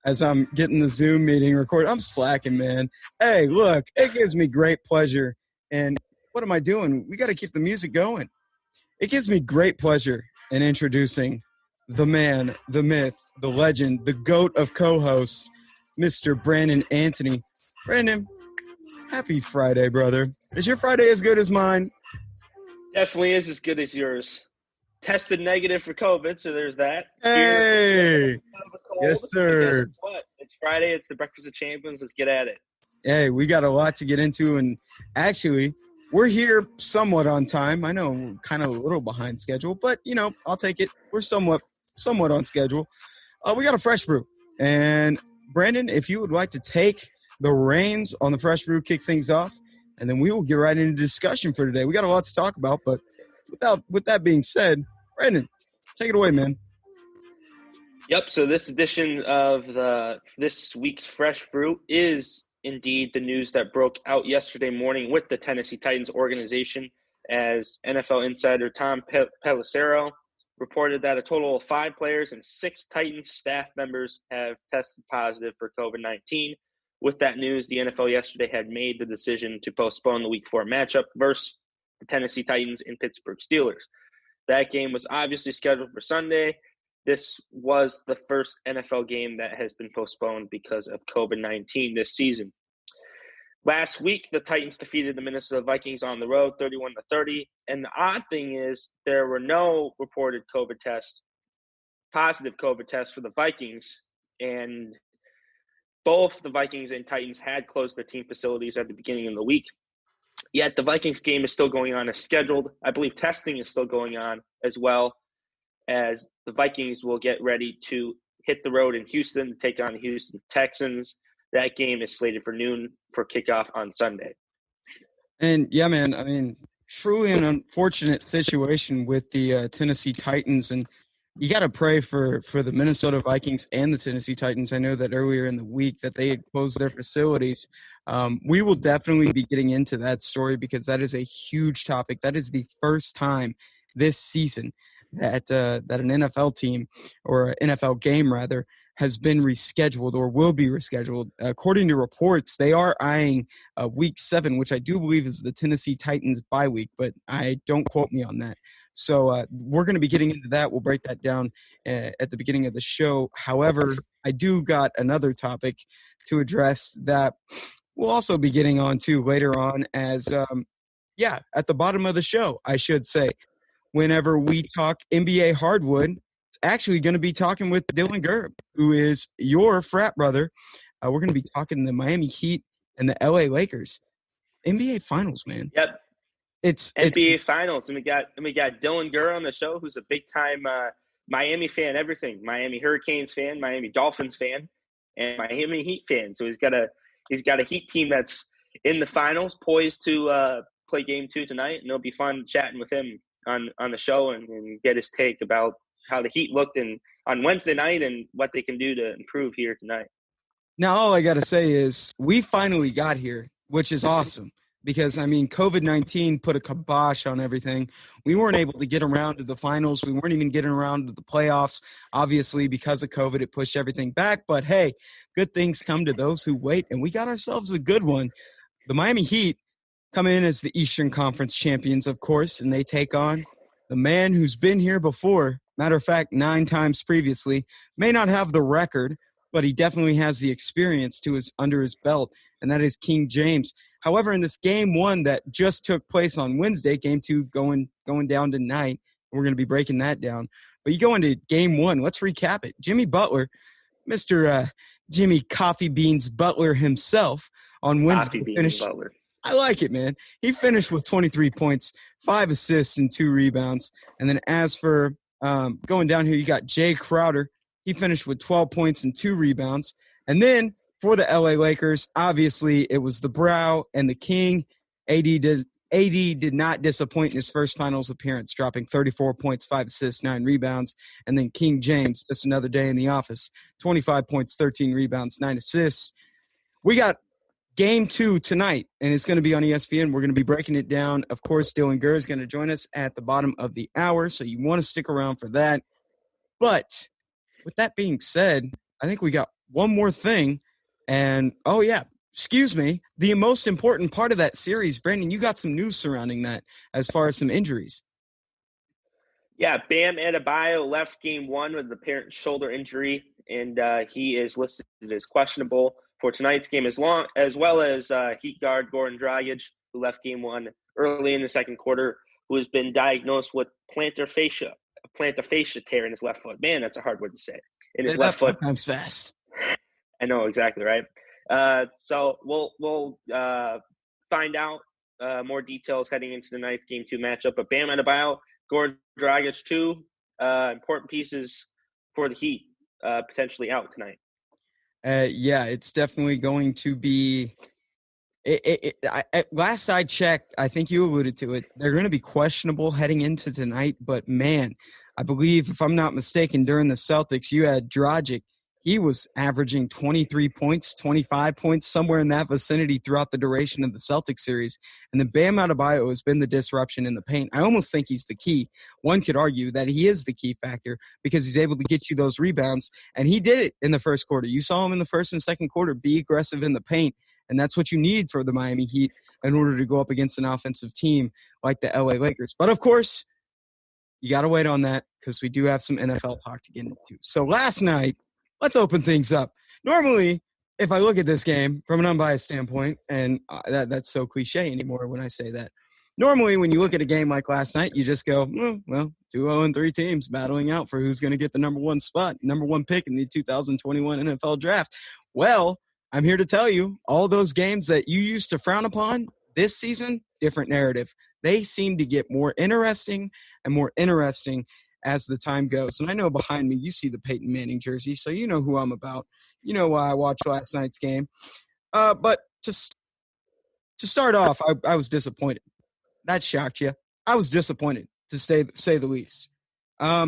as I'm getting the Zoom meeting recorded. I'm slacking, man. Hey, look, it gives me great pleasure. And what am I doing? We got to keep the music going. It gives me great pleasure in introducing the man, the myth, the legend, the GOAT of co-hosts, Mr. Brandon Anthony. Brandon, happy Friday, brother. Is your Friday as good as mine? Definitely is as good as yours. Tested negative for COVID, so there's that. Hey! Yes, sir. Guess what? It's Friday. It's the Breakfast of Champions. Let's get at it. Hey, we got a lot to get into, and actually, we're here somewhat on time. I know we're kind of a little behind schedule, but, I'll take it. We're somewhat on schedule. We got a fresh brew, and Brandon, if you would like to take the reins on the fresh brew, kick things off, and then we will get right into discussion for today. We got a lot to talk about, but with that being said, Brandon, take it away, man. Yep, so this edition of this week's Fresh Brew is indeed the news that broke out yesterday morning with the Tennessee Titans organization, as NFL insider Tom Pelissero reported that a total of 5 players and 6 Titans staff members have tested positive for COVID-19. With that news, the NFL yesterday had made the decision to postpone the Week 4 matchup versus the Tennessee Titans and Pittsburgh Steelers. That game was obviously scheduled for Sunday. This was the first NFL game that has been postponed because of COVID-19 this season. Last week, the Titans defeated the Minnesota Vikings on the road 31-30. And the odd thing is there were no reported positive COVID tests for the Vikings. And both the Vikings and Titans had closed their team facilities at the beginning of the week. Yet the Vikings game is still going on as scheduled. I believe testing is still going on as well, as the Vikings will get ready to hit the road in Houston to take on the Houston Texans. That game is slated for noon for kickoff on Sunday. And, yeah, man, I mean, truly an unfortunate situation with the Tennessee Titans. And you got to pray for the Minnesota Vikings and the Tennessee Titans. I know that earlier in the week that they had closed their facilities. We will definitely be getting into that story because that is a huge topic. That is the first time this season that an NFL team or an NFL game, rather, has been rescheduled or will be rescheduled. According to reports, they are eyeing Week 7, which I do believe is the Tennessee Titans bye week, but don't quote me on that. So we're going to be getting into that. We'll break that down at the beginning of the show. However, I do got another topic to address that we'll also be getting on to later on as, at the bottom of the show, I should say. Whenever we talk NBA hardwood, it's actually going to be talking with Dylan Gerr, who is your frat brother. We're going to be talking the Miami Heat and the LA Lakers. NBA Finals, man. Yep. It's NBA Finals, and we got Dylan Gerr on the show, who's a big time Miami fan, everything. Miami Hurricanes fan, Miami Dolphins fan, and Miami Heat fan. So he's got a Heat team that's in the finals, poised to play Game 2 tonight, and it'll be fun chatting with him on the show and get his take about how the Heat looked on Wednesday night and what they can do to improve here tonight. Now, all I got to say is we finally got here, which is awesome. Because, I mean, COVID-19 put a kibosh on everything. We weren't able to get around to the finals. We weren't even getting around to the playoffs. Obviously, because of COVID, it pushed everything back. But, hey, good things come to those who wait, and we got ourselves a good one. The Miami Heat come in as the Eastern Conference champions, of course, and they take on the man who's been here before. Matter of fact, 9 times previously. May not have the record, but he definitely has the experience under his belt, and that is King James. However, in this Game 1 that just took place on Wednesday, Game 2 going down tonight, we're going to be breaking that down. But you go into Game 1, let's recap it. Jimmy Butler, Mr. Jimmy Coffee Beans Butler himself on Wednesday. Butler. I like it, man. He finished with 23 points, 5 assists, and 2 rebounds. And then as for going down here, you got Jay Crowder. He finished with 12 points and 2 rebounds. And then for the LA Lakers, obviously it was the Brow and the King. AD did not disappoint in his first finals appearance, dropping 34 points, 5 assists, 9 rebounds. And then King James, just another day in the office, 25 points, 13 rebounds, 9 assists. We got Game 2 tonight, and it's going to be on ESPN. We're going to be breaking it down. Of course, Dylan Gerr is going to join us at the bottom of the hour, so you want to stick around for that. But with that being said, I think we got one more thing. And, oh, yeah, excuse me, the most important part of that series, Brandon, you got some news surrounding that as far as some injuries. Yeah, Bam Adebayo left game one with an apparent shoulder injury, and he is listed as questionable for tonight's game, as well as Heat guard Goran Dragic, who left game one early in the second quarter, who has been diagnosed with plantar fascia tear in his left foot. Man, that's a hard word to say. In his left foot. Times fast. I know, exactly, right? So we'll find out more details heading into tonight's game two matchup. But Bam Adebayo, Goran Dragic, two important pieces for the Heat potentially out tonight. Yeah, it's definitely going to be. Last I checked, I think you alluded to it, they're going to be questionable heading into tonight. But, man, I believe, if I'm not mistaken, during the Celtics, you had Dragic. He was averaging 23 points, 25 points, somewhere in that vicinity throughout the duration of the Celtics series. And then Bam Adebayo has been the disruption in the paint. I almost think he's the key. One could argue that he is the key factor because he's able to get you those rebounds. And he did it in the first quarter. You saw him in the first and second quarter be aggressive in the paint. And that's what you need for the Miami Heat in order to go up against an offensive team like the LA Lakers. But, of course, you got to wait on that because we do have some NFL talk to get into. So last night, let's open things up. Normally, if I look at this game from an unbiased standpoint, and that's so cliche anymore when I say that, normally when you look at a game like last night, you just go, well, 2-0-3 teams battling out for who's going to get the number one spot, number one pick in the 2021 NFL draft. Well, I'm here to tell you, all those games that you used to frown upon this season, different narrative. They seem to get more interesting and more interesting as the time goes. And I know behind me, you see the Peyton Manning jersey, so you know who I'm about. You know why I watched last night's game. But to start off, I was disappointed. That shocked you. I was disappointed, to say the least. Let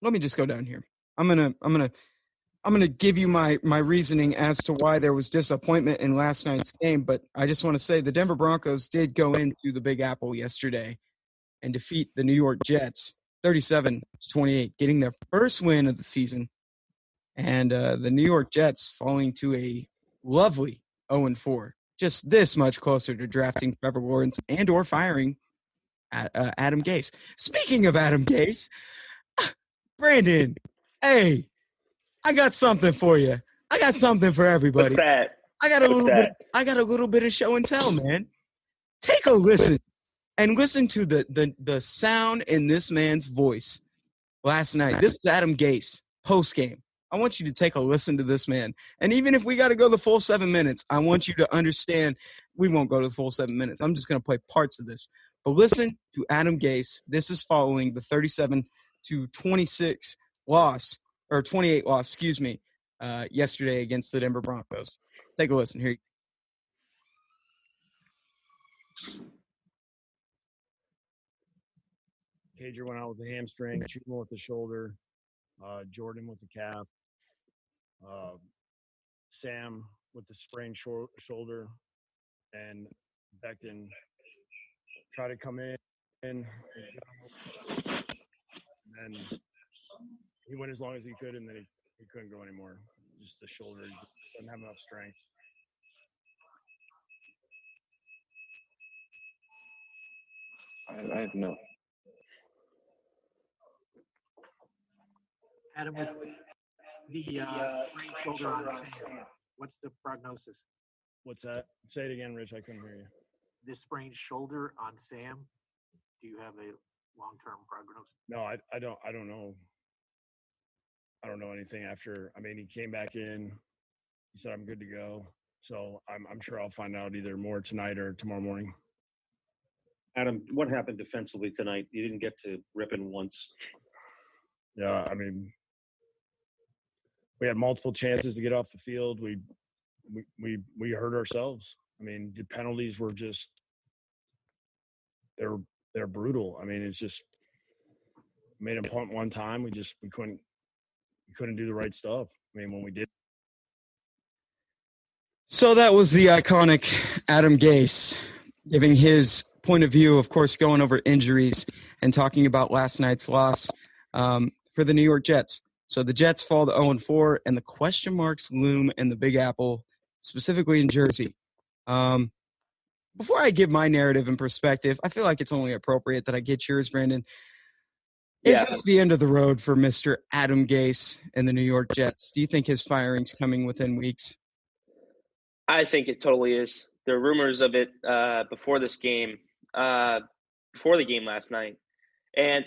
me just go down here. I'm gonna give you my reasoning as to why there was disappointment in last night's game. But I just want to say the Denver Broncos did go into the Big Apple yesterday and defeat the New York Jets 37-28, getting their first win of the season. And the New York Jets falling to a lovely 0-4, just this much closer to drafting Trevor Lawrence and or firing Adam Gase. Speaking of Adam Gase, Brandon, hey, I got something for you. I got something for everybody. What's that? I got a little bit of show and tell, man. Take a listen. And listen to the sound in this man's voice last night. This is Adam Gase, post-game. I want you to take a listen to this man. And even if we got to go the full 7 minutes, I want you to understand we won't go to the full 7 minutes. I'm just going to play parts of this. But listen to Adam Gase. This is following the 37-26 loss, or 28 loss, yesterday against the Denver Broncos. Take a listen here. Pager went out with the hamstring, Chuma with the shoulder, Jordan with the calf, Sam with the sprained shoulder, and Becton tried to come in, and then he went as long as he could, and then he couldn't go anymore. Just the shoulder, he doesn't have enough strength. I have no. Adam, with the sprained shoulder on Sam, what's the prognosis? What's that? Say it again, Rich. I couldn't hear you. The sprained shoulder on Sam, do you have a long-term prognosis? No, I don't know. I don't know anything after. I mean, he came back in. He said, I'm good to go. So I'm sure I'll find out either more tonight or tomorrow morning. Adam, what happened defensively tonight? You didn't get to rip in once. Yeah, I mean, we had multiple chances to get off the field. We hurt ourselves. I mean, the penalties were just they're brutal. I mean, it's just made him punt one time. We couldn't do the right stuff. I mean, when we did. So that was the iconic Adam Gase giving his point of view, of course, going over injuries and talking about last night's loss for the New York Jets. So the Jets fall to 0-4, and the question marks loom in the Big Apple, specifically in Jersey. Before I give my narrative and perspective, I feel like it's only appropriate that I get yours, Brandon. Is this the end of the road for Mr. Adam Gase and the New York Jets? Do you think his firing's coming within weeks? I think it totally is. There are rumors of it before this game, before the game last night. And,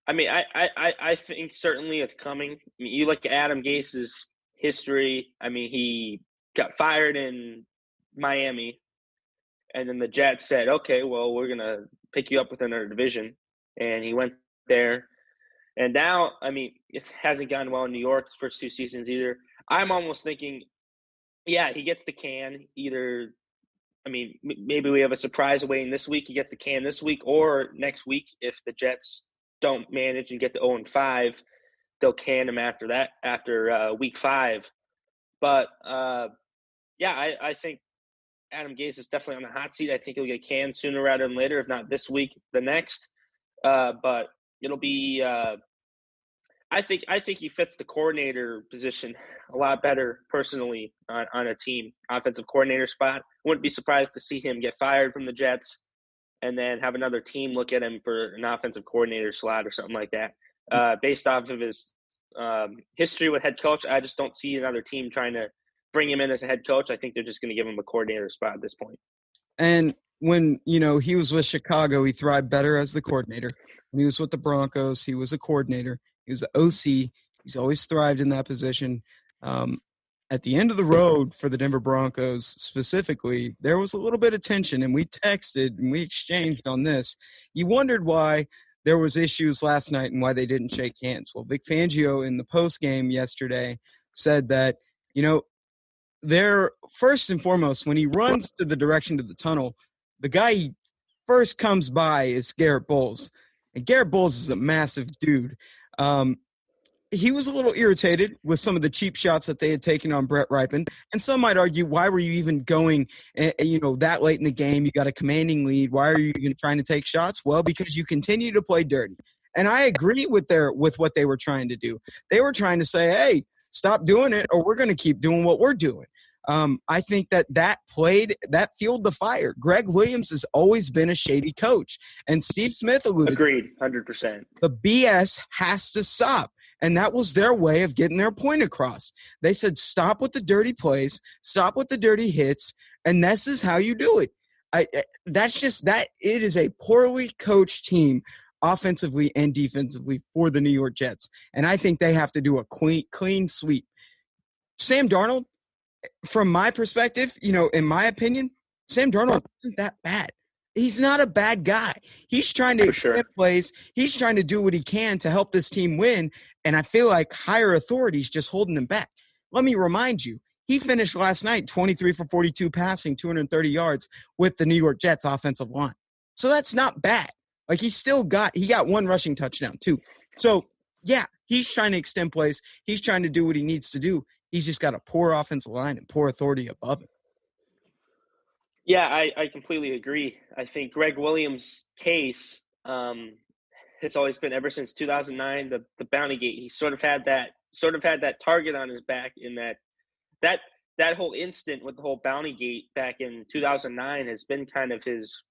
I mean, I think certainly it's coming. I mean, you look at Adam Gase's history. I mean, he got fired in Miami, and then the Jets said, okay, well, we're going to pick you up within our division. And he went there. And now, I mean, it hasn't gone well in New York's first 2 seasons either. I'm almost thinking, yeah, he gets the can either. I mean, maybe we have a surprise waiting this week. He gets the can this week, or next week if the Jets don't manage and get to 0-5, they'll can him after that, after week 5. But, yeah, I think Adam Gase is definitely on the hot seat. I think he'll get canned sooner rather than later, if not this week, the next. But it'll be I think he fits the coordinator position a lot better personally on a team, offensive coordinator spot. Wouldn't be surprised to see him get fired from the Jets and then have another team look at him for an offensive coordinator slot or something like that. Based off of his history with head coach, I just don't see another team trying to bring him in as a head coach. I think they're just going to give him a coordinator spot at this point. And when, he was with Chicago, he thrived better as the coordinator. When he was with the Broncos, he was a coordinator. He was an OC. He's always thrived in that position. At the end of the road for the Denver Broncos specifically, there was a little bit of tension, and we texted and we exchanged on this. You wondered why there was issues last night and why they didn't shake hands. Well, Vic Fangio in the postgame yesterday said that, they're first and foremost, when he runs to the direction of the tunnel, the guy he first comes by is Garrett Bowles. And Garrett Bowles is a massive dude. He was a little irritated with some of the cheap shots that they had taken on Brett Ripon. And some might argue, why were you even going, that late in the game? You got a commanding lead. Why are you even trying to take shots? Well, because you continue to play dirty. And I agree with what they were trying to do. They were trying to say, hey, stop doing it or we're going to keep doing what we're doing. I think that fueled the fire. Greg Williams has always been a shady coach. And Steve Smith alluded. Agreed, 100%. The BS has to stop. And that was their way of getting their point across. They said, stop with the dirty plays, stop with the dirty hits, and this is how you do it. It is a poorly coached team offensively and defensively for the New York Jets. And I think they have to do a clean sweep. Sam Darnold, from my perspective, in my opinion, Sam Darnold isn't that bad. He's not a bad guy. He's trying to extend plays. He's trying to do what he can to help this team win, and I feel like higher authorities just holding him back. Let me remind you, he finished last night 23 for 42 passing, 230 yards with the New York Jets offensive line. So that's not bad. Like he got one rushing touchdown too. So, yeah, he's trying to extend plays. He's trying to do what he needs to do. He's just got a poor offensive line and poor authority above him. Yeah, I completely agree. I think Greg Williams' case has always been, ever since 2009, the Bounty Gate. He sort of had that target on his back in that whole incident with the whole Bounty Gate back in 2009 has been kind of his.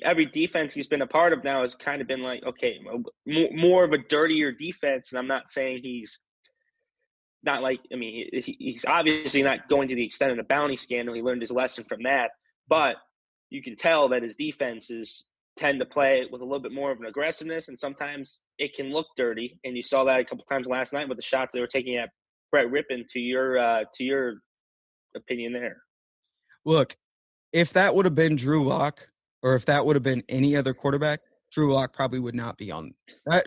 Every defense he's been a part of now has kind of been like, okay, more of a dirtier defense. And I'm not saying he's not like, he's obviously not going to the extent of the Bounty scandal. He learned his lesson from that. But you can tell that his defenses tend to play with a little bit more of an aggressiveness, and sometimes it can look dirty. And you saw that a couple times last night with the shots they were taking at Brett Ripon. To your opinion there. Look, if that would have been Drew Lock, or if that would have been any other quarterback, Drew Lock probably would not be on.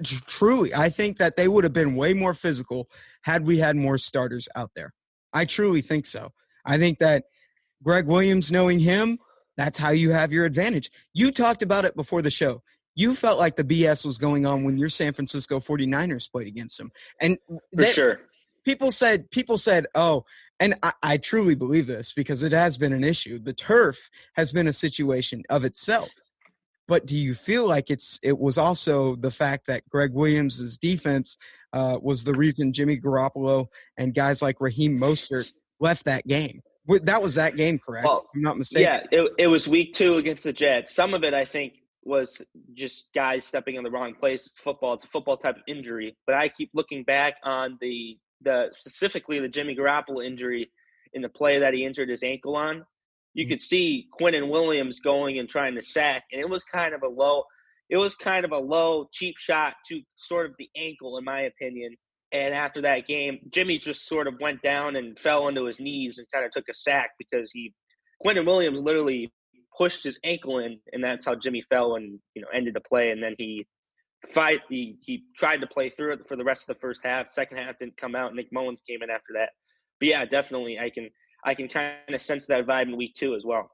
Truly, I think that they would have been way more physical had we had more starters out there. I truly think so. I think that Greg Williams, knowing him, that's how you have your advantage. You talked about it before the show. You felt like the BS was going on when your San Francisco 49ers played against them. And for sure. People said, oh, and I truly believe this because it has been an issue. The turf has been a situation of itself. But do you feel like it was also the fact that Greg Williams' defense was the reason Jimmy Garoppolo and guys like Raheem Mostert left that game. That was that game, correct? Well, I'm not mistaken. Yeah, it was week 2 against the Jets. Some of it, I think, was just guys stepping in the wrong place. It's football. It's a football type of injury. But I keep looking back on the specifically the Jimmy Garoppolo injury in the play that he injured his ankle on. You could see Quinnen Williams going and trying to sack, and it was kind of a low, cheap shot to sort of the ankle, in my opinion. And after that game, Jimmy just sort of went down and fell onto his knees and kind of took a sack because Quinnen Williams literally pushed his ankle in, and that's how Jimmy fell and ended the play. And then he tried to play through it for the rest of the first half. Second half didn't come out. Nick Mullins came in after that. But yeah, definitely, I can kind of sense that vibe in week 2 as well.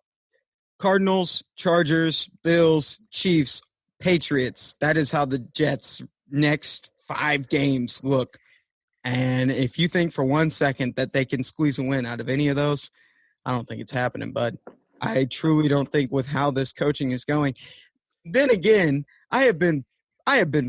Cardinals, Chargers, Bills, Chiefs, Patriots. That is how the Jets' next 5 games look. And if you think for 1 second that they can squeeze a win out of any of those, I don't think it's happening, bud. I truly don't think with how this coaching is going. Then again, I have been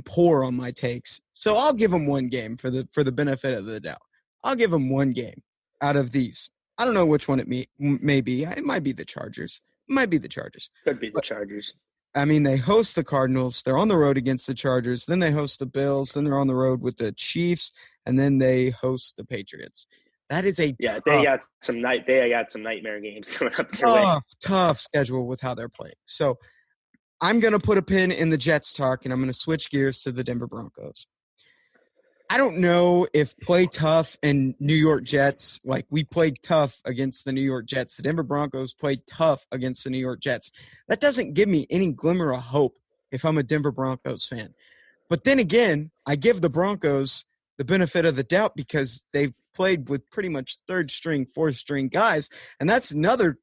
poor on my takes, so I'll give them 1 game for the benefit of the doubt. I'll give them 1 game out of these. I don't know which one it may be. It might be the Chargers. It might be the Chargers. Could be the Chargers. I mean, they host the Cardinals. They're on the road against the Chargers. Then they host the Bills. Then they're on the road with the Chiefs, and then they host the Patriots. That is a they got some nightmare games coming up their way. Tough schedule with how they're playing. So I'm going to put a pin in the Jets talk, and I'm going to switch gears to the Denver Broncos. I don't know if play tough and New York Jets, like we played tough against the New York Jets. The Denver Broncos played tough against the New York Jets. That doesn't give me any glimmer of hope if I'm a Denver Broncos fan. But then again, I give the Broncos the benefit of the doubt because they've played with pretty much 3rd string, 4th string guys. And that's another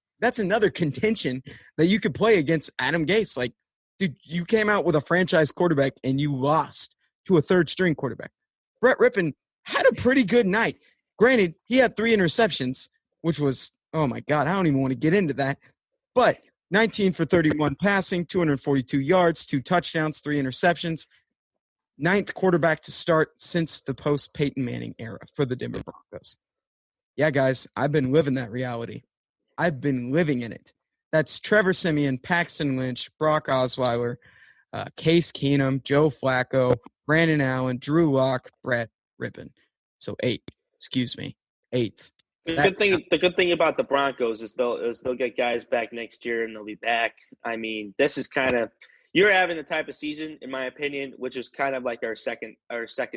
contention that you could play against Adam Gase. Like, dude, you came out with a franchise quarterback and you lost to a 3rd string quarterback. Brett Rippon had a pretty good night. Granted, he had 3 interceptions, which was, oh my God, I don't even want to get into that. But 19 for 31 passing, 242 yards, 2 touchdowns, 3 interceptions. 9th quarterback to start since the post-Peyton Manning era for the Denver Broncos. Yeah, guys, I've been living that reality. I've been living in it. That's Trevor Siemian, Paxton Lynch, Brock Osweiler, Case Keenum, Joe Flacco, Brandon Allen, Drew Lock, Brett Rippon. So 8th. The good thing about the Broncos is they'll get guys back next year and they'll be back. I mean, this is kind of you're having the type of season, in my opinion, which is kind of like our second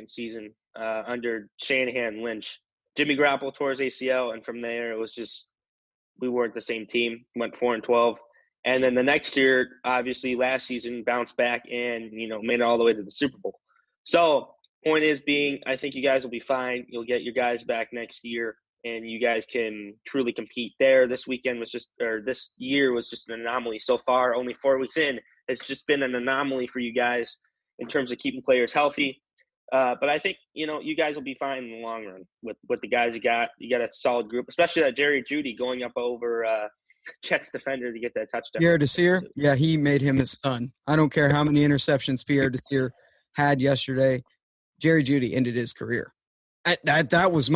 season under Shanahan and Lynch. Jimmy Garoppolo tore his ACL, and from there it was just we weren't the same team. Went 4-12. And then the next year, obviously last season, bounced back and, made it all the way to the Super Bowl. So point is being, I think you guys will be fine. You'll get your guys back next year and you guys can truly compete there. This year was just an anomaly so far. Only 4 weeks in, it's just been an anomaly for you guys in terms of keeping players healthy. But I think, you guys will be fine in the long run with the guys you got. You got a solid group, especially that Jerry Jeudy going up over Jets defender to get that touchdown. Pierre Desir, yeah, he made him his son. I don't care how many interceptions Pierre Desir had yesterday. Jerry Jeudy ended his career. That was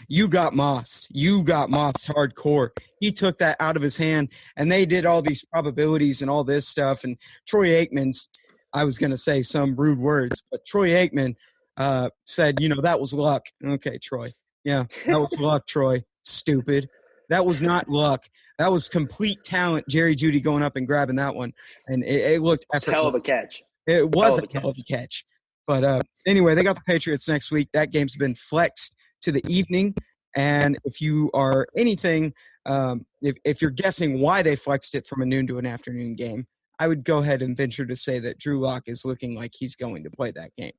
you got Moss hardcore. He took that out of his hand, and they did all these probabilities and all this stuff. And Troy Aikman's, I was going to say some rude words, but Troy Aikman said, that was luck. Okay, Troy. Yeah, that was luck, Troy. Stupid. That was not luck. That was complete talent. Jerry Jeudy going up and grabbing that one, and it looked effortless. Hell of a catch. It was a hell of a catch. But anyway, they got the Patriots next week. That game's been flexed to the evening, and if you are anything, if you're guessing why they flexed it from a noon to an afternoon game, I would go ahead and venture to say that Drew Lock is looking like he's going to play that game.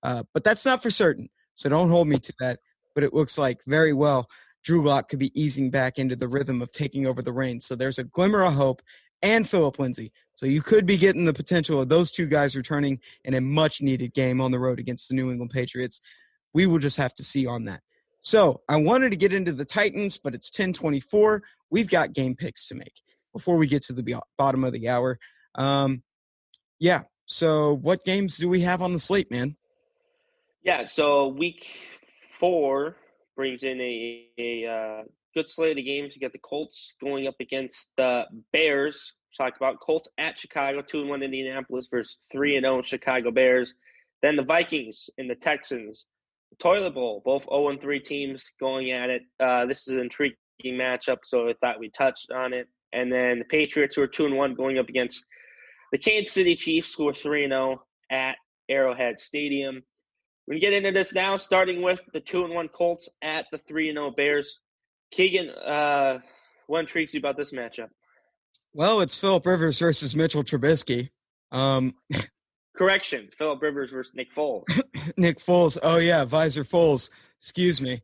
But that's not for certain, so don't hold me to that. But it looks like very well Drew Lock could be easing back into the rhythm of taking over the reins. So there's a glimmer of hope, and Phillip Lindsay. So you could be getting the potential of those two guys returning in a much-needed game on the road against the New England Patriots. We will just have to see on that. So I wanted to get into the Titans, but it's 10:24. We've got game picks to make before we get to the bottom of the hour. So what games do we have on the slate, man? Yeah, so week 4 brings in a good slate of games. You got the Colts going up against the Bears. Talked about Colts at Chicago, 2-1 Indianapolis versus 3-0 Chicago Bears. Then the Vikings and the Texans. Toilet Bowl, both 0-3 teams going at it. This is an intriguing matchup, so I thought we touched on it. And then the Patriots, who are 2-1, going up against the Kansas City Chiefs, who are 3-0 at Arrowhead Stadium. We can get into this now, starting with the 2-1 Colts at the 3-0 Bears. Keegan, what intrigues you about this matchup? Well, it's Phillip Rivers versus Mitchell Trubisky. Correction, Phillip Rivers versus Nick Foles. Nick Foles. Oh yeah, Visor Foles. Excuse me.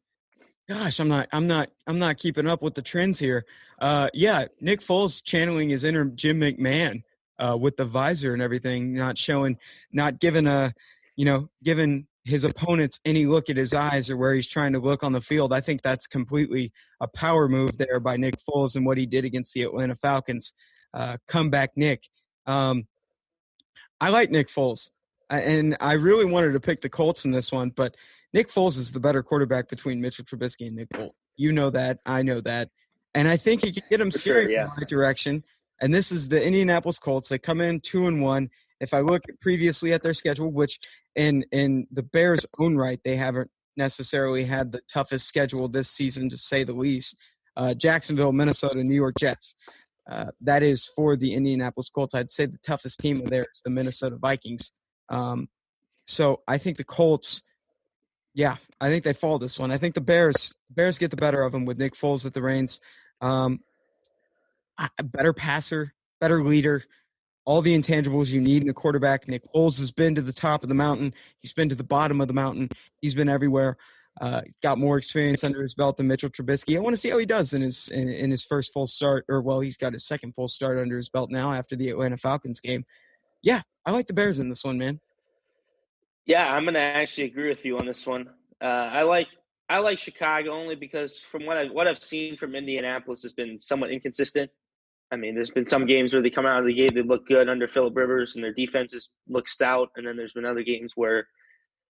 Gosh, I'm not keeping up with the trends here. Yeah, Nick Foles channeling his inner Jim McMahon with the visor and everything, not giving his opponents any look at his eyes or where he's trying to look on the field. I think that's completely a power move there by Nick Foles and what he did against the Atlanta Falcons. Comeback Nick. I like Nick Foles, and I really wanted to pick the Colts in this one, but Nick Foles is the better quarterback between Mitchell Trubisky and Nick Foles. You know that. I know that. And I think he can get him steering in the right direction. And this is the Indianapolis Colts. They come in 2-1. If I look previously at their schedule, which in the Bears' own right, they haven't necessarily had the toughest schedule this season, to say the least. Jacksonville, Minnesota, New York Jets. That is for the Indianapolis Colts. I'd say the toughest team there is the Minnesota Vikings. So I think the Colts, I think they fall this one. I think the Bears get the better of them with Nick Foles at the reins. A better passer, better leader, all the intangibles you need in a quarterback. Nick Foles has been to the top of the mountain. He's been to the bottom of the mountain. He's been everywhere. He's got more experience under his belt than Mitchell Trubisky. I want to see how he does in his first full start, he's got his second full start under his belt now after the Atlanta Falcons game. Yeah, I like the Bears in this one, man. Yeah, I'm going to actually agree with you on this one. I like Chicago only because from what I've seen from Indianapolis has been somewhat inconsistent. I mean, there's been some games where they come out of the gate, they look good under Phillip Rivers, and their defenses look stout. And then there's been other games where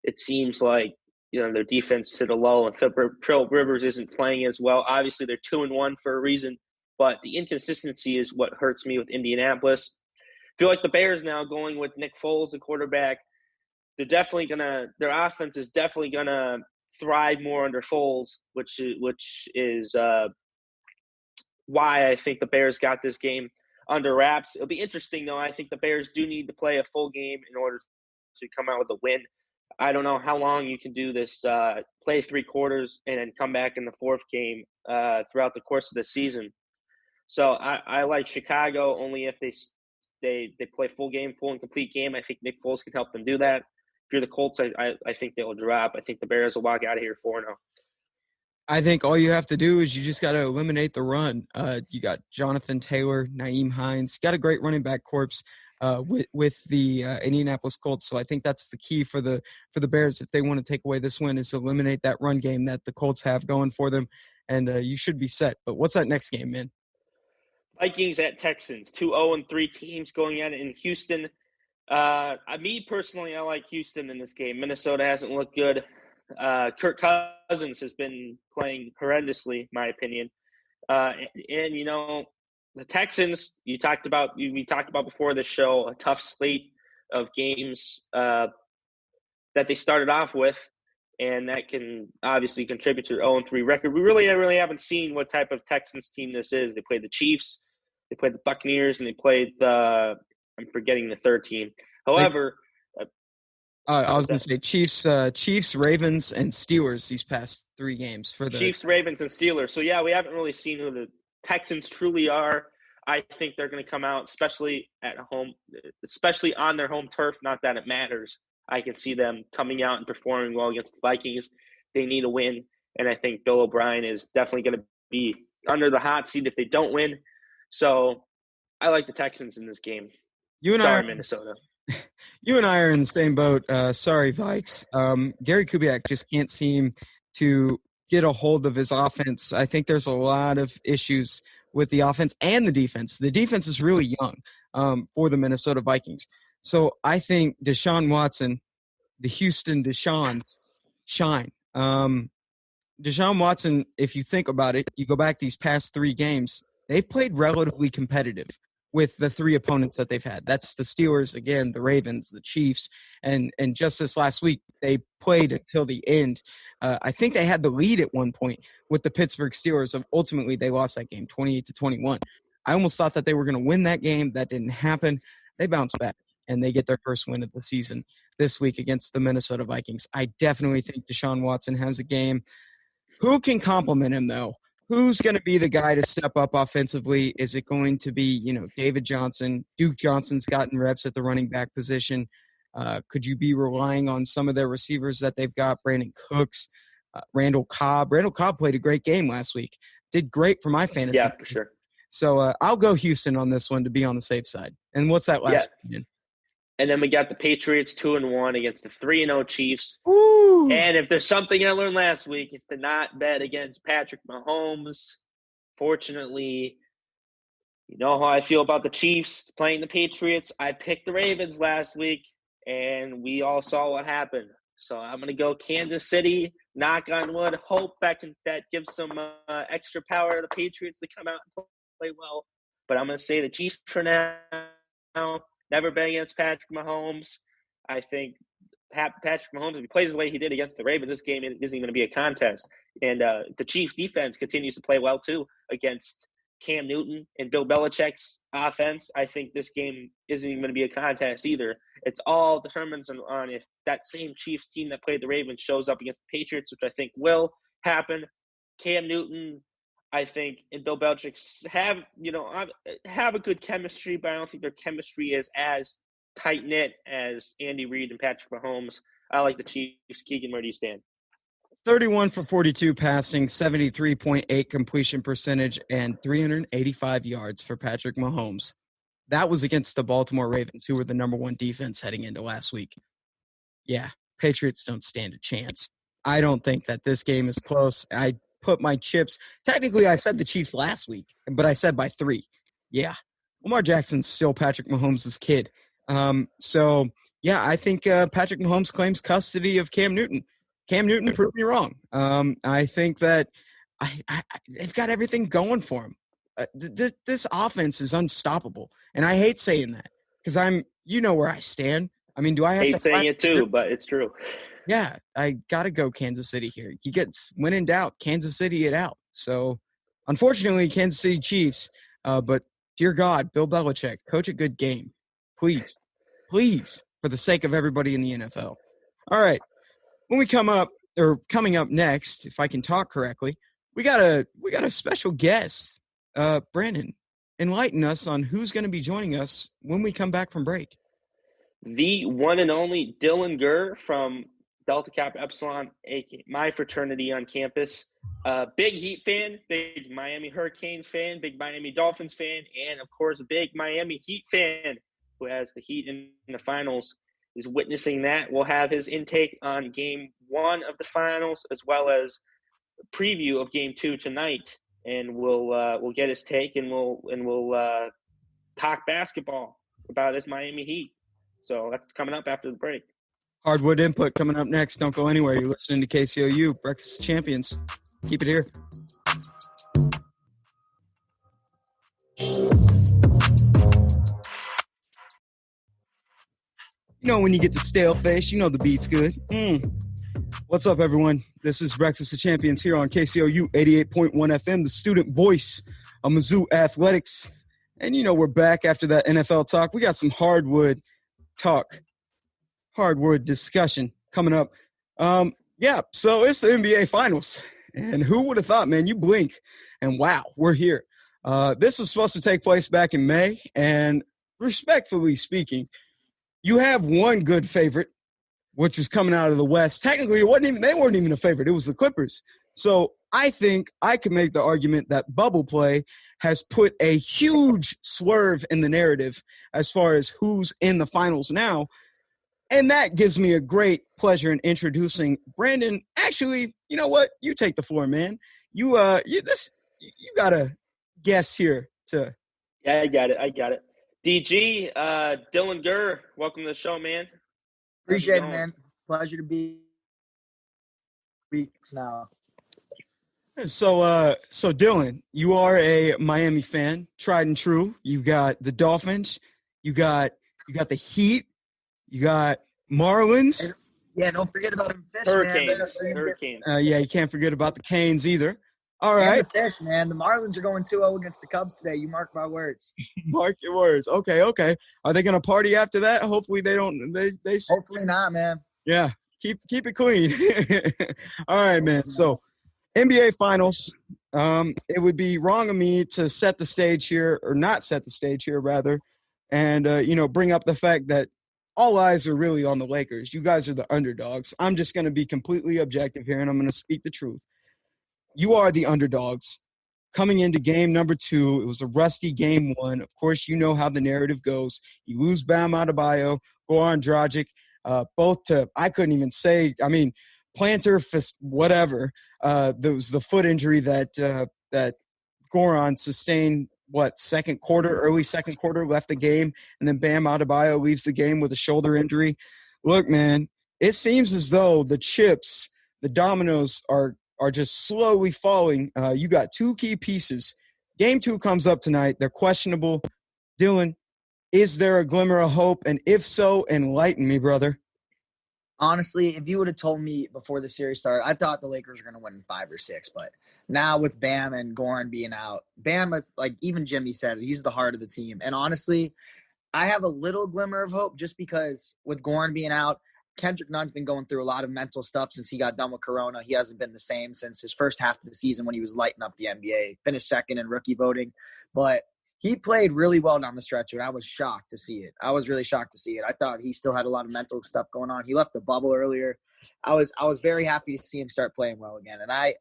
it seems like, their defense hit a lull and Phillip Rivers isn't playing as well. Obviously, they're 2-1 for a reason, but the inconsistency is what hurts me with Indianapolis. I feel like the Bears now going with Nick Foles, the quarterback, their offense is definitely gonna thrive more under Foles, which is why I think the Bears got this game under wraps. It'll be interesting though. I think the Bears do need to play a full game in order to come out with a win. I don't know how long you can do this, play 3 quarters and then come back in the 4th game throughout the course of the season. So I like Chicago only if they play full and complete game. I think Nick Foles can help them do that. If you're the Colts, I think they will drop. I think the Bears will walk out of here 4-0. I think all you have to do is you just got to eliminate the run. You got Jonathan Taylor, Nyheim Hines. Got a great running back corps with the Indianapolis Colts. So I think that's the key for the Bears if they want to take away this win is eliminate that run game that the Colts have going for them, and you should be set. But what's that next game, man? Vikings at Texans, 2-0-3 teams going at it in Houston. Me personally, I like Houston in this game. Minnesota hasn't looked good. Kirk Cousins has been playing horrendously, in my opinion. The Texans, we talked about before the show, a tough slate of games that they started off with, and that can obviously contribute to their 0-3 record. We really haven't seen what type of Texans team this is. They played the Chiefs, they played the Buccaneers, and they played I'm forgetting the third team. However, I was going to say Chiefs, Ravens, and Steelers these past 3 games for the Chiefs, Ravens, and Steelers. So yeah, we haven't really seen who the Texans truly are. I think they're going to come out, especially at home, especially on their home turf. Not that it matters. I can see them coming out and performing well against the Vikings. They need a win, and I think Bill O'Brien is definitely going to be under the hot seat if they don't win. So I like the Texans in this game. Minnesota. You and I are in the same boat. Sorry, Vikes. Gary Kubiak just can't seem to get a hold of his offense. I think there's a lot of issues with the offense and the defense. The defense is really young for the Minnesota Vikings. So I think Deshaun Watson the Houston Deshaun shine. Deshaun Watson, if you think about it, you go back these past 3 games, they've played relatively competitive with the 3 opponents that they've had. That's the Steelers, again, the Ravens, the Chiefs, and just this last week, they played until the end. I think they had the lead at one point with the Pittsburgh Steelers. Ultimately, they lost that game 28-21. I almost thought that they were going to win that game. That didn't happen. They bounced back, and they get their first win of the season this week against the Minnesota Vikings. I definitely think Deshaun Watson has a game. Who can complement him, though? Who's going to be the guy to step up offensively? Is it going to be, David Johnson? Duke Johnson's gotten reps at the running back position. Could you be relying on some of their receivers that they've got? Brandon Cooks, Randall Cobb. Randall Cobb played a great game last week. Did great for my fantasy. Yeah, for sure. So I'll go Houston on this one to be on the safe side. And what's that last one? And then we got the Patriots 2-1 against the 3-0 Chiefs. Woo! And if there's something I learned last week, it's to not bet against Patrick Mahomes. Fortunately, you know how I feel about the Chiefs playing the Patriots. I picked the Ravens last week, and we all saw what happened. So I'm going to go Kansas City, knock on wood, hope that gives some extra power to the Patriots to come out and play well. But I'm going to say the Chiefs for now. Never bet against Patrick Mahomes. I think Patrick Mahomes, if he plays the way he did against the Ravens, this game isn't going to be a contest. And the Chiefs' defense continues to play well, too, against Cam Newton and Bill Belichick's offense. I think this game isn't even going to be a contest either. It's all determines on if that same Chiefs team that played the Ravens shows up against the Patriots, which I think will happen. Cam Newton, I think, and Bill Belichick have a good chemistry, but I don't think their chemistry is as tight-knit as Andy Reid and Patrick Mahomes. I like the Chiefs. Keegan, where do you stand? 31 for 42 passing, 73.8 completion percentage, and 385 yards for Patrick Mahomes. That was against the Baltimore Ravens, who were the number 1 defense heading into last week. Yeah, Patriots don't stand a chance. I don't think that this game is close. I put my chips. Technically, I said the Chiefs last week, but I said by 3. Yeah, Lamar Jackson's still Patrick Mahomes' kid. So, yeah, I think Patrick Mahomes claims custody of Cam Newton. Cam Newton proved me wrong. I think that they've got everything going for him. This offense is unstoppable, and I hate saying that because where I stand. I mean, do I have hate to saying it too? But it's true. Yeah, I got to go Kansas City here. You get when in doubt, Kansas City it out. So, unfortunately, Kansas City Chiefs. But dear God, Bill Belichick, coach a good game, please, for the sake of everybody in the NFL. All right, when we coming up next, if I can talk correctly, we got a special guest. Brandon, enlighten us on who's going to be joining us when we come back from break. The one and only Dylan Gerr from Delta Kappa Epsilon, aka my fraternity on campus. Big Heat fan, big Miami Hurricanes fan, big Miami Dolphins fan, and of course a big Miami Heat fan who has the Heat in the finals. Is witnessing that. We'll have his intake on game 1 of the finals as well as a preview of game 2 tonight, and we'll get his take and we'll talk basketball about his Miami Heat. So that's coming up after the break. Hardwood Input coming up next. Don't go anywhere. You're listening to KCOU, Breakfast of Champions. Keep it here. When you get the stale face, the beat's good. What's up, everyone? This is Breakfast of Champions here on KCOU 88.1 FM, the student voice of Mizzou Athletics. And, we're back after that NFL talk. We got some hardwood discussion coming up. So it's the NBA Finals. And who would have thought, man, you blink, and wow, we're here. This was supposed to take place back in May, and respectfully speaking, you have one good favorite, which was coming out of the West. Technically, they weren't even a favorite. It was the Clippers. So I think I can make the argument that bubble play has put a huge swerve in the narrative as far as who's in the finals now. And that gives me a great pleasure in introducing Brandon. Actually, you know what? You take the floor, man. You got a guest here to. Yeah, I got it. DG, Dylan Gerr, welcome to the show, man. Appreciate it, man. Pleasure to be weeks now. So Dylan, you are a Miami fan, tried and true. You got the Dolphins, you got the Heat, you got Marlins. Yeah, don't forget about them fish, Hurricanes. man. Yeah, you can't forget about the Canes either. All And right, the fish, man. The Marlins are going 2-0 against the Cubs today. You mark my words. mark your words. Okay. Are they gonna party after that? Hopefully they don't. They Hopefully not, man. yeah. Keep it clean. All right, man. So NBA Finals. It would be wrong of me to set the stage here, or not set the stage here, rather, and bring up the fact that all eyes are really on the Lakers. You guys are the underdogs. I'm just going to be completely objective here, and I'm going to speak the truth. You are the underdogs. Coming into game number 2, it was a rusty game 1. Of course, you know how the narrative goes. You lose Bam Adebayo, Goran Dragic, both to, I couldn't even say, plantar, whatever. There was the foot injury that Goran sustained, early second quarter, left the game, and then Bam Adebayo leaves the game with a shoulder injury. Look, man, it seems as though the chips, the dominoes are just slowly falling. You got 2 key pieces. Game 2 comes up tonight. They're questionable. Dylan, is there a glimmer of hope? And if so, enlighten me, brother. Honestly, if you would have told me before the series started, I thought the Lakers were going to win in 5 or 6. But now with Bam and Goran being out, Bam, like even Jimmy said, he's the heart of the team. And honestly, I have a little glimmer of hope just because with Goran being out, Kendrick Nunn's been going through a lot of mental stuff since he got done with Corona. He hasn't been the same since his first half of the season when he was lighting up the NBA, finished second in rookie voting. But he played really well down the stretch, and I was shocked to see it. I was really shocked to see it. I thought he still had a lot of mental stuff going on. He left the bubble earlier. I was very happy to see him start playing well again. And I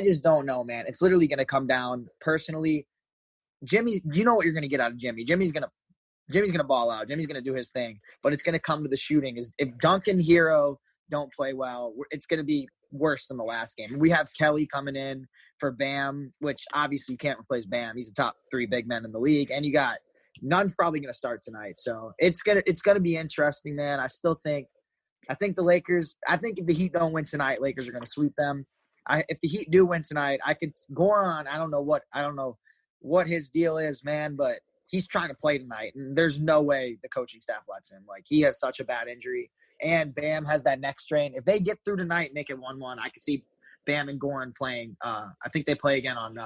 just don't know, man. It's literally going to come down personally. Jimmy, you know what you're going to get out of Jimmy. Jimmy's going to ball out. Jimmy's going to do his thing, but it's going to come to the shooting. If Duncan, Hero don't play well, it's going to be worse than the last game. We have Kelly coming in for Bam, which obviously you can't replace Bam. He's a top 3 big men in the league, and you got Nunn's probably going to start tonight. So it's gonna be interesting, man. I think the Lakers. I think if the Heat don't win tonight, Lakers are going to sweep them. If the Heat do win tonight, I could Goran. I don't know what his deal is, man, but he's trying to play tonight, and there's no way the coaching staff lets him. Like, he has such a bad injury, and Bam has that neck strain. If they get through tonight and make it 1-1, I could see Bam and Goran playing. I think they play again on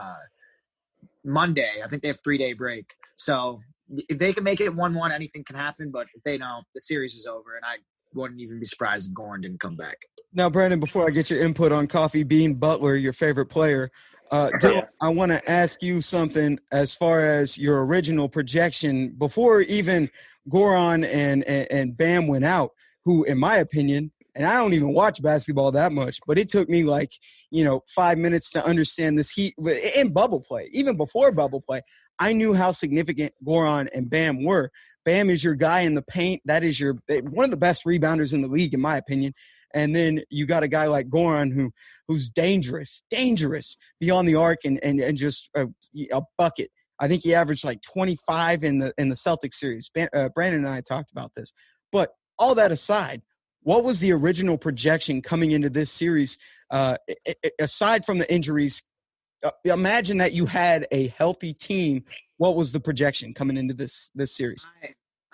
Monday. I think they have 3-day break. So if they can make it 1-1, anything can happen, but if they don't, the series is over, and I wouldn't even be surprised if Goran didn't come back. Now, Brandon, before I get your input on Coffee Bean Butler, your favorite player, Dylan, I want to ask you something as far as your original projection before even Goran and Bam went out, who, in my opinion, and I don't even watch basketball that much, but it took me 5 minutes to understand this Heat in bubble play. Even before bubble play, I knew how significant Goran and Bam were. Bam is your guy in the paint. That is one of the best rebounders in the league, in my opinion. And then you got a guy like Goran who's dangerous beyond the arc and just a bucket. I think he averaged 25 in the Celtics series. Brandon and I talked about this. But all that aside, what was the original projection coming into this series? Aside from the injuries, imagine that you had a healthy team. What was the projection coming into this series?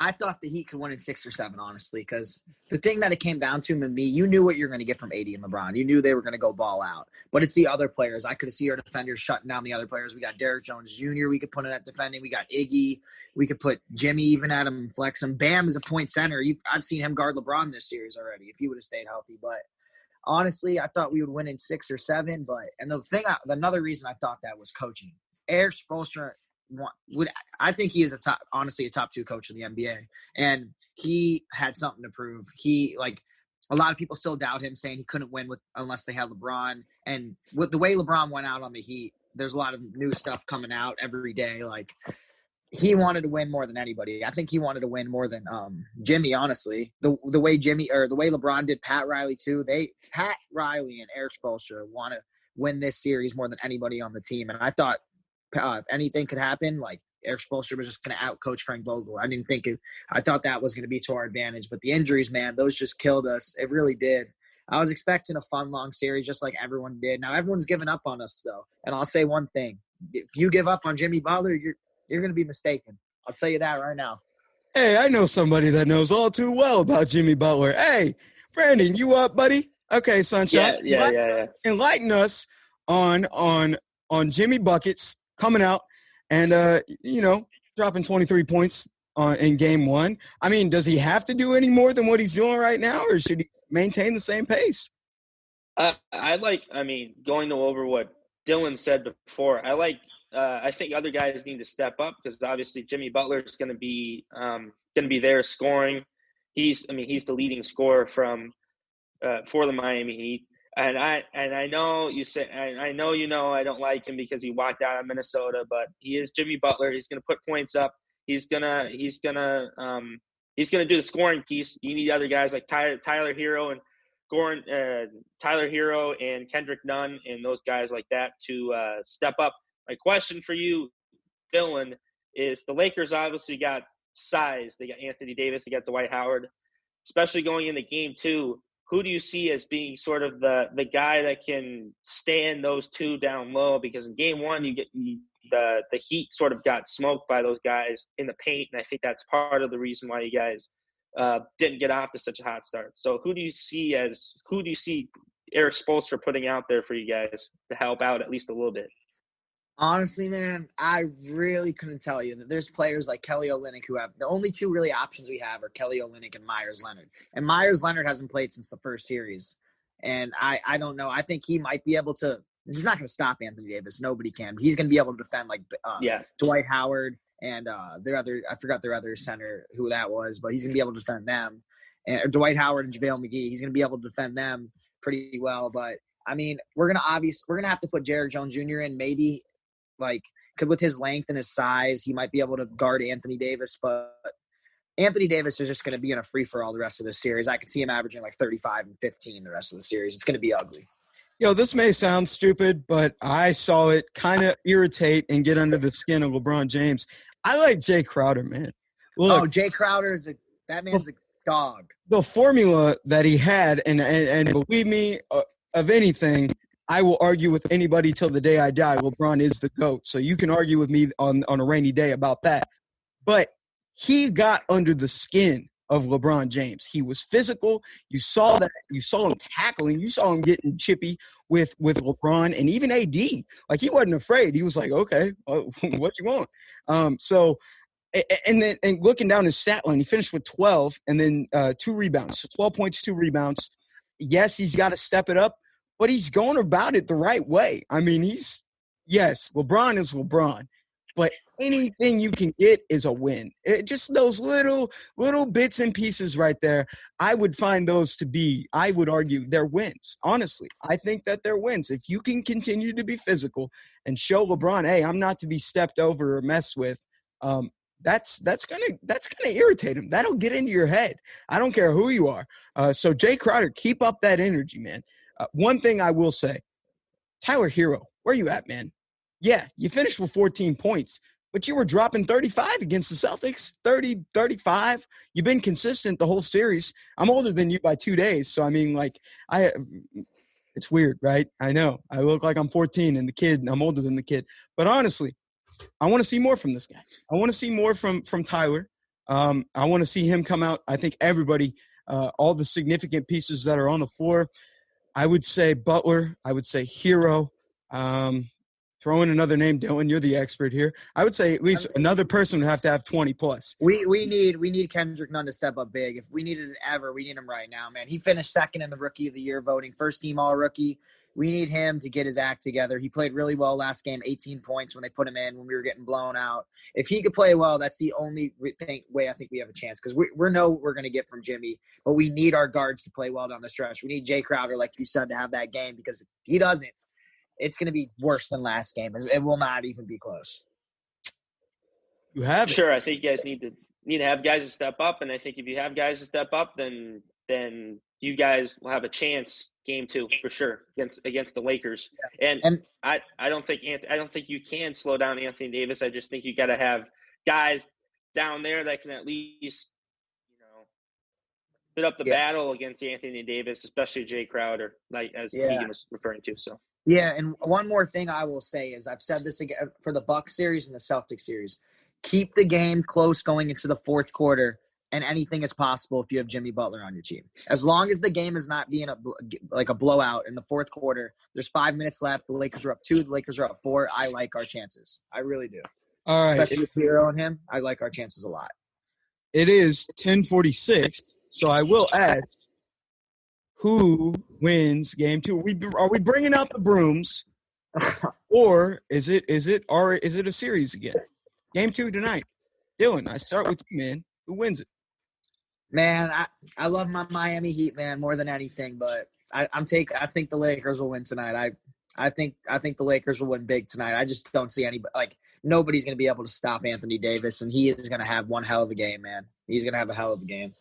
I thought the Heat could win in 6 or 7, honestly, because the thing that it came down to, and me, you knew what you're going to get from AD and LeBron. You knew they were going to go ball out. But it's the other players. I could see our defenders shutting down the other players. We got Derrick Jones Jr. We could put in at defending. We got Iggy. We could put Jimmy even at him and flex him. Bam is a point center. I've seen him guard LeBron this series already if he would have stayed healthy. But honestly, I thought we would win in 6 or 7. Another reason I thought that was coaching. Eric Spoelstra, I think he is a top 2 coach in the NBA, and he had something to prove. A lot of people still doubt him, saying he couldn't win unless they had LeBron. And with the way LeBron went out on the Heat, there's a lot of new stuff coming out every day. He wanted to win more than anybody. I think he wanted to win more than Jimmy, honestly. The way LeBron did Pat Riley too. Pat Riley and Eric Spoelstra want to win this series more than anybody on the team. And I thought if anything could happen, Eric Spoelstra was just going to outcoach Frank Vogel. I thought that was going to be to our advantage, but the injuries, man, those just killed us. It really did. I was expecting a fun, long series just like everyone did. Now everyone's giving up on us, though. And I'll say one thing. If you give up on Jimmy Butler, you're going to be mistaken. I'll tell you that right now. Hey, I know somebody that knows all too well about Jimmy Butler. Hey, Brandon, you up, buddy? Okay, sunshine. Yeah. Enlighten us on Jimmy buckets coming out and dropping 23 points in game one. I mean, does he have to do any more than what he's doing right now, or should he maintain the same pace? Going over what Dylan said before, I think other guys need to step up because obviously Jimmy Butler is going to be there scoring. He's the leading scorer for the Miami Heat. And I know you say I know I don't like him because he walked out of Minnesota, but he is Jimmy Butler. He's going to put points up. He's gonna do the scoring piece. You need other guys like Tyler Hero and Tyler Hero and Kendrick Nunn and those guys like that to step up. My question for you, Dylan, is the Lakers obviously got size. They got Anthony Davis. They got Dwight Howard. Especially going into game two, who do you see as being sort of the guy that can stand those two down low? Because in game one, the Heat sort of got smoked by those guys in the paint, and I think that's part of the reason why you guys didn't get off to such a hot start. So who do you see Eric Spoelstra putting out there for you guys to help out at least a little bit? Honestly, man, I really couldn't tell you that there's players like Kelly Olynyk who have the only two really options we have are Kelly Olynyk and Myers Leonard. And Myers Leonard hasn't played since the first series. And I don't know. I think he might be able to – he's not going to stop Anthony Davis. Nobody can. He's going to be able to defend Dwight Howard and I forgot their other center who that was, but he's going to be able to defend them. And Dwight Howard and JaVale McGee, he's going to be able to defend them pretty well. But, I mean, we're going to have to put Jared Jones Jr. in maybe – with his length and his size, he might be able to guard Anthony Davis, but Anthony Davis is just going to be in a free-for-all the rest of the series. I could see him averaging 35 and 15 the rest of the series. It's going to be ugly. This may sound stupid, but I saw it kind of irritate and get under the skin of LeBron James. I like Jay Crowder, man. Look, Jay Crowder that man's a dog. The formula that he had, and believe me, of anything – I will argue with anybody till the day I die. LeBron is the GOAT. So you can argue with me on a rainy day about that. But he got under the skin of LeBron James. He was physical. You saw that. You saw him tackling. You saw him getting chippy with LeBron and even AD. Like, he wasn't afraid. He was like, okay, what you want? And looking down his stat line, he finished with 12 and then 2 rebounds. So 12 points, 2 rebounds. Yes, he's got to step it up. But he's going about it the right way. I mean, LeBron is LeBron. But anything you can get is a win. Just those little bits and pieces right there, I would find those to be, I would argue, they're wins. Honestly, I think that they're wins. If you can continue to be physical and show LeBron, hey, I'm not to be stepped over or messed with, that's gonna irritate him. That'll get into your head. I don't care who you are. So Jay Crowder, keep up that energy, man. One thing I will say, Tyler Hero, where you at, man? Yeah, you finished with 14 points, but you were dropping 35 against the Celtics, 30, 35. You've been consistent the whole series. I'm older than you by 2 days, so I mean, it's weird, right? I know. I look like I'm 14 and I'm older than the kid. But honestly, I want to see more from this guy. I want to see more from Tyler. I want to see him come out. I think everybody, all the significant pieces that are on the floor, I would say Butler. I would say Hero. Throw in another name, Dylan. You're the expert here. I would say at least another person would have to have 20 plus. We need Kendrick Nunn to step up big. If we needed it ever, we need him right now, man. He finished second in the Rookie of the Year voting, first team All Rookie. We need him to get his act together. He played really well last game, 18 points when they put him in when we were getting blown out. If he could play well, that's the only way I think we have a chance because we know what we're going to get from Jimmy, but we need our guards to play well down the stretch. We need Jay Crowder, like you said, to have that game because if he doesn't, it's going to be worse than last game. It will not even be close. You have it. Sure, I think you guys need to have guys to step up, and I think if you have guys to step up, then you guys will have a chance game 2 for sure against the Lakers. And I don't think you can slow down Anthony Davis. I just think you got to have guys down there that can at least, put up the battle against Anthony Davis, especially Jay Crowder, like as Keegan was referring to. So yeah, and one more thing I will say is I've said this again for the Bucks series and the Celtics series. Keep the game close going into the fourth quarter, and anything is possible if you have Jimmy Butler on your team. As long as the game is not being like a blowout in the fourth quarter, there's 5 minutes left. The Lakers are up 2. The Lakers are up 4. I like our chances. I really do. All right. Especially with Hero and him, I like our chances a lot. It is 10:46, so I will ask, who wins game 2? Are we bringing out the brooms, or is it a series again? Game 2 tonight. Dylan, I start with you, man. Who wins it? Man, I love my Miami Heat, man, more than anything. But I think the Lakers will win tonight. I think the Lakers will win big tonight. I just don't see nobody's going to be able to stop Anthony Davis, and he is going to have one hell of a game, man. He's going to have a hell of a game.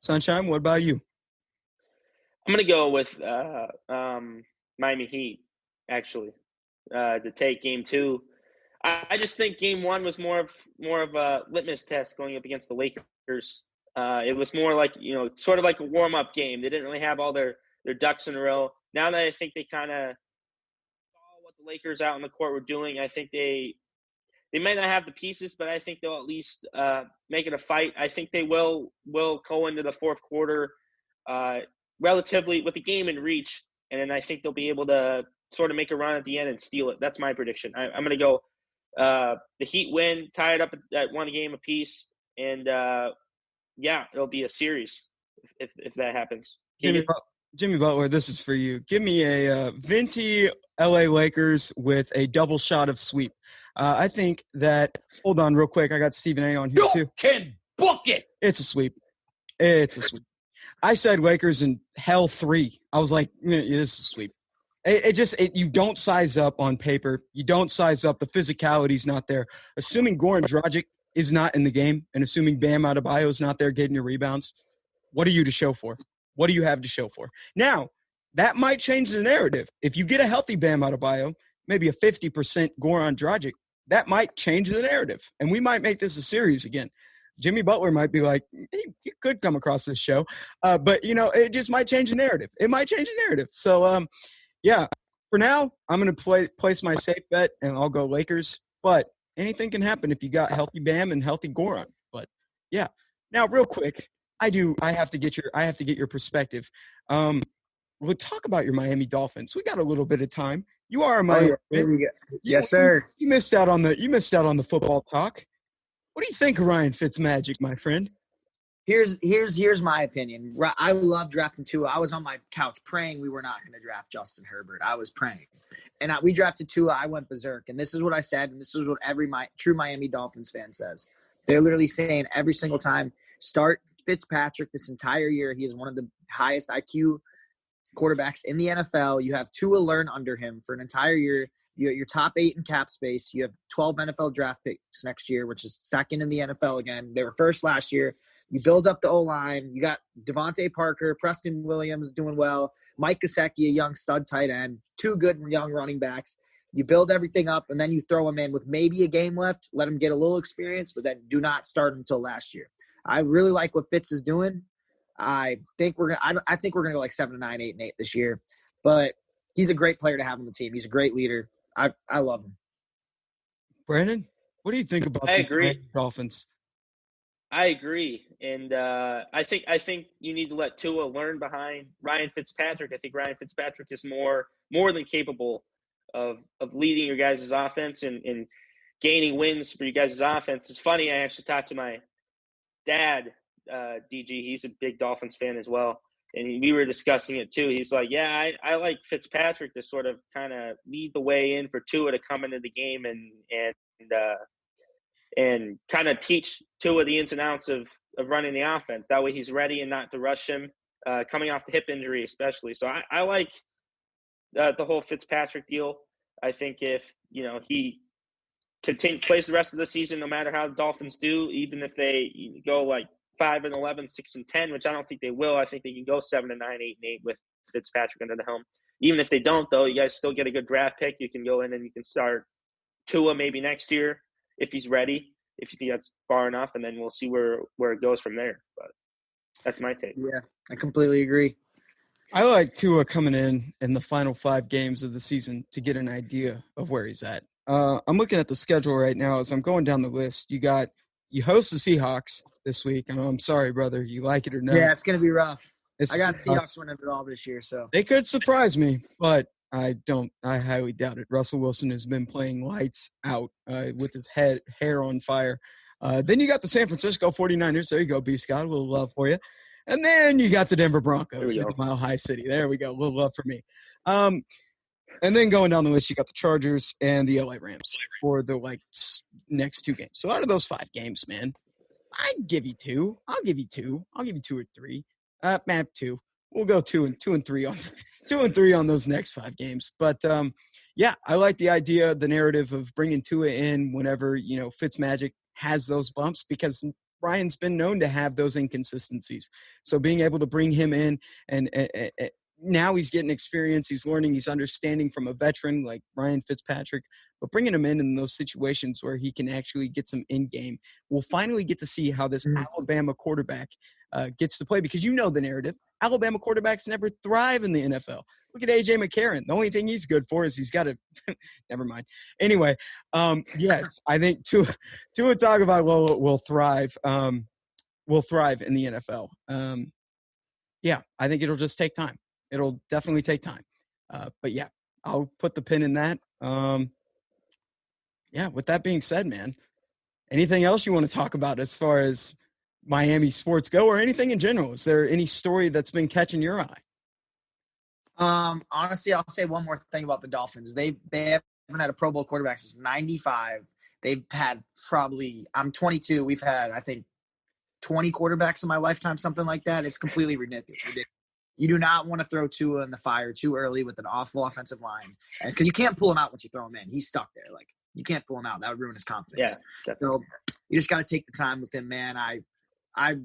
Sunshine, what about you? I'm going to go with Miami Heat, actually, to take game 2. I just think game 1 was more of a litmus test going up against the Lakers. It was more like, sort of like a warm-up game. They didn't really have all their ducks in a row. Now that I think they kind of saw what the Lakers out on the court were doing, I think they might not have the pieces, but I think they'll at least make it a fight. I think they will go into the fourth quarter relatively with the game in reach, and then I think they'll be able to sort of make a run at the end and steal it. That's my prediction. I'm going to go the Heat win, tie it up at 1 game apiece, and it'll be a series if that happens. Jimmy Butler, this is for you. Give me a venti LA Lakers with a double shot of sweep. I think that – hold on real quick. I got Stephen A. on here too. You can book it. It's a sweep. I said Lakers in hell 3. I was like, this is a sweep. You don't size up on paper. You don't size up. The physicality's not there. Assuming Goran Dragic is not in the game and assuming Bam Adebayo is not there getting your rebounds, what are you to show for? What do you have to show for? Now, that might change the narrative. If you get a healthy Bam Adebayo, maybe a 50% Goran Dragic, that might change the narrative. And we might make this a series again. Jimmy Butler might be like, he could come across this show. But, it just might change the narrative. It might change the narrative. So, for now, I'm going to place my safe bet, and I'll go Lakers. But anything can happen if you got healthy Bam and healthy Goran. But, yeah. Now, real quick, I have to get your perspective. We'll talk about your Miami Dolphins. We got a little bit of time. You are a Miami. Yes, sir. You missed out on the football talk. What do you think of Ryan Fitzmagic, my friend? Here's my opinion. I love drafting Tua. I was on my couch praying we were not going to draft Justin Herbert. I was praying. And we drafted Tua. I went berserk. And this is what I said, and this is what every true Miami Dolphins fan says. They're literally saying every single time, start Fitzpatrick this entire year. He is one of the highest IQ quarterbacks in the NFL. You have Tua learn under him for an entire year. You're top 8 in cap space. You have 12 NFL draft picks next year, which is second in the NFL again. They were first last year. You build up the O-line. You got Devontae Parker, Preston Williams doing well, Mike Gesicki, a young stud tight end, 2 good young running backs. You build everything up, and then you throw him in with maybe a game left, let him get a little experience, but then do not start him until last year. I really like what Fitz is doing. I think we're gonna go like 7-9, 8-8 this year. But he's a great player to have on the team. He's a great leader. I love him. Brandon, what do you think about the Dolphins? I agree, and I think you need to let Tua learn behind Ryan Fitzpatrick. I think Ryan Fitzpatrick is more than capable of leading your guys' offense and gaining wins for you guys' offense. It's funny, I actually talked to my dad, DG. He's a big Dolphins fan as well, and we were discussing it too. He's like, yeah, I like Fitzpatrick to sort of kind of lead the way in for Tua to come into the game and kind of teach Tua the ins and outs of running the offense. That way he's ready and not to rush him, coming off the hip injury especially. So I like the whole Fitzpatrick deal. I think if, he plays the rest of the season, no matter how the Dolphins do, even if they go like 5-11, 6-10, which I don't think they will. I think they can go 7-9, 8-8 with Fitzpatrick under the helm. Even if they don't, though, you guys still get a good draft pick. You can go in and you can start Tua maybe next year if he's ready, if you think that's far enough, and then we'll see where it goes from there. But that's my take. Yeah, I completely agree. I like Tua coming in the final 5 games of the season to get an idea of where he's at. I'm looking at the schedule right now as I'm going down the list. You host the Seahawks this week. I'm sorry, brother. You like it or not? Yeah, it's going to be rough. I got Seahawks. Seahawks winning it all this year, so. They could surprise me, but I highly doubt it. Russell Wilson has been playing lights out with his hair on fire. Then you got the San Francisco 49ers. There you go, B. Scott. A little love for you. And then you got the Denver Broncos in the Mile High City. There we go. A little love for me. And then going down the list, you got the Chargers and the LA Rams for the next 2 games. So out of those 5 games, man, I'd give you 2. I'll give you 2. I'll give you 2 or 3. Map 2. We'll go 2 and 3 on 2 and 3 on those next 5 games. But yeah, I like the idea, the narrative of bringing Tua in whenever Fitzmagic has those bumps, because Ryan's been known to have those inconsistencies. So being able to bring him in and now he's getting experience, he's learning, he's understanding from a veteran like Ryan Fitzpatrick, but bringing him in those situations where he can actually get some in-game. We'll finally get to see how this Alabama quarterback gets to play, because the narrative. Alabama quarterbacks never thrive in the NFL. Look at A.J. McCarron. The only thing he's good for is he's got a – never mind. Anyway, yes, I think Tua Tagovailoa will thrive. Will thrive in the NFL. Yeah, I think it'll just take time. It'll definitely take time. But, yeah, I'll put the pin in that. Yeah, with that being said, man, anything else you want to talk about as far as Miami sports go, or anything in general? Is there any story that's been catching your eye? Honestly, I'll say one more thing about the Dolphins. They haven't had a Pro Bowl quarterback since 95. They've had I'm 22. We've had, I think, 20 quarterbacks in my lifetime, something like that. It's completely ridiculous. You do not want to throw Tua in the fire too early with an awful offensive line, because you can't pull him out once you throw him in. He's stuck there. You can't pull him out. That would ruin his confidence. Yeah, so you just got to take the time with him, man.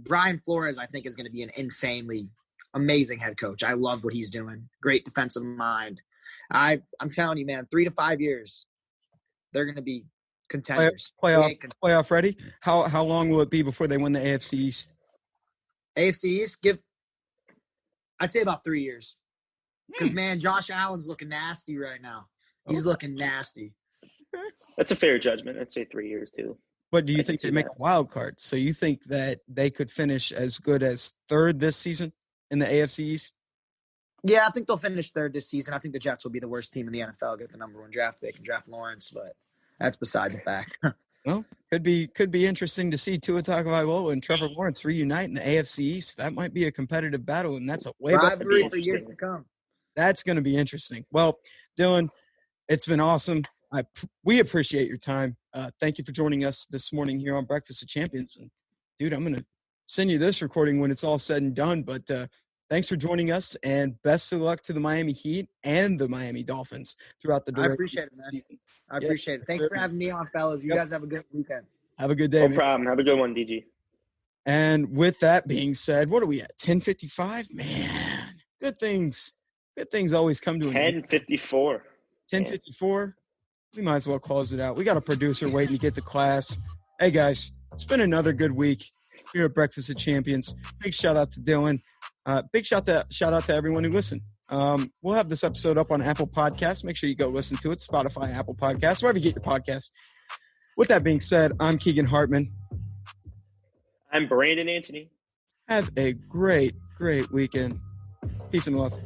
Brian Flores, I think, is going to be an insanely amazing head coach. I love what he's doing. Great defensive mind. I'm telling you, man, 3 to 5 years, they're going to be contenders. Playoff ready? How long will it be before they win the AFC East? AFC East, I'd say about 3 years. Because, man, Josh Allen's looking nasty right now. He's looking nasty. That's a fair judgment. I'd say 3 years, too. But do you think they make a wild card? So you think that they could finish as good as 3rd this season in the AFC East? Yeah, I think they'll finish 3rd this season. I think the Jets will be the worst team in the NFL, get the number 1 draft pick and draft Lawrence, but that's beside the fact. Well, could be interesting to see Tua Tagovailoa and Trevor Lawrence reunite in the AFC East. That might be a competitive battle, and that's a way rivalry for years to come. That's going to be interesting. Well, Dylan, it's been awesome. We appreciate your time. Thank you for joining us this morning here on Breakfast of Champions. And, dude, I'm going to send you this recording when it's all said and done. But thanks for joining us, and best of luck to the Miami Heat and the Miami Dolphins throughout the duration. I appreciate it, man. Season. I appreciate it. Thanks for having me on, fellas. You guys have a good weekend. Have a good day. No problem. Have a good one, DG. And with that being said, what are we at? 10:55? Man, good things always come to an 10:54. 10:54. We might as well close it out. We got a producer waiting to get to class. Hey, guys, it's been another good week here at Breakfast of Champions. Big shout out to Dylan. Big shout out to everyone who listened. We'll have this episode up on Apple Podcasts. Make sure you go listen to it. Spotify, Apple Podcasts, wherever you get your podcasts. With that being said, I'm Keegan Hartman. I'm Brandon Anthony. Have a great, great weekend. Peace and love.